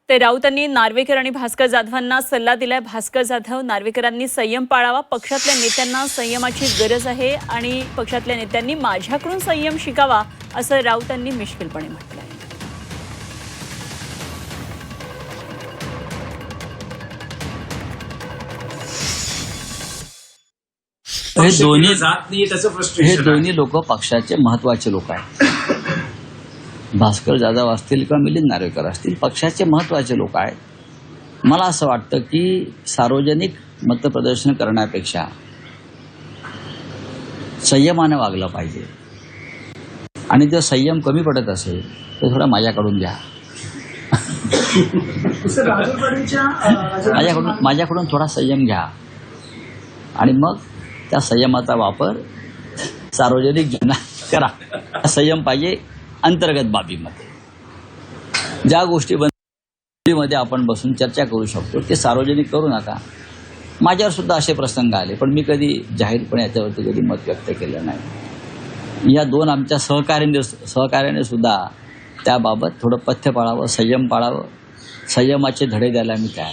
ते राऊतांनी नार्वेकर आणि भास्कर जाधवांना सल्ला दिलाय. भास्कर जाधव, नार्वेकरांनी संयम पाळावा. पक्षातल्या नेत्यांना संयमाची गरज आहे आणि पक्षातल्या नेत्यांनी माझ्याकडून संयम शिकावा, असं राऊतांनी मिश्किलपणे म्हटलंय. हे दोन्ही लोक पक्षाचे महत्वाचे लोक आहेत. भास्कर जाधव असतील किंवा मिलिंद नार्वेकर असतील, पक्षाचे महत्वाचे लोक आहेत. मला असं वाटतं की सार्वजनिक मतप्रदर्शन करण्यापेक्षा संयमाने वागलं पाहिजे. आणि जर संयम कमी पडत असेल तर थोडा माझ्याकडून घ्या. माझ्याकडून थोडा संयम घ्या आणि मग त्या संयमाचा वापर सार्वजनिक जीवनात करा. संयम पाहिजे अंतर्गत बाबीमध्ये. ज्या गोष्टीमध्ये आपण बसून चर्चा करू शकतो ते सार्वजनिक करू नका. माझ्यावर सुद्धा असे प्रसंग आले, पण मी कधी जाहीरपणे याच्यावरती कधी मत व्यक्त केलं नाही. या दोन आमच्या सहकार्याने सुद्धा त्याबाबत थोडं पथ्य पाळावं, संयम पाळावं. संयमाचे धडे द्यायला मी तयार.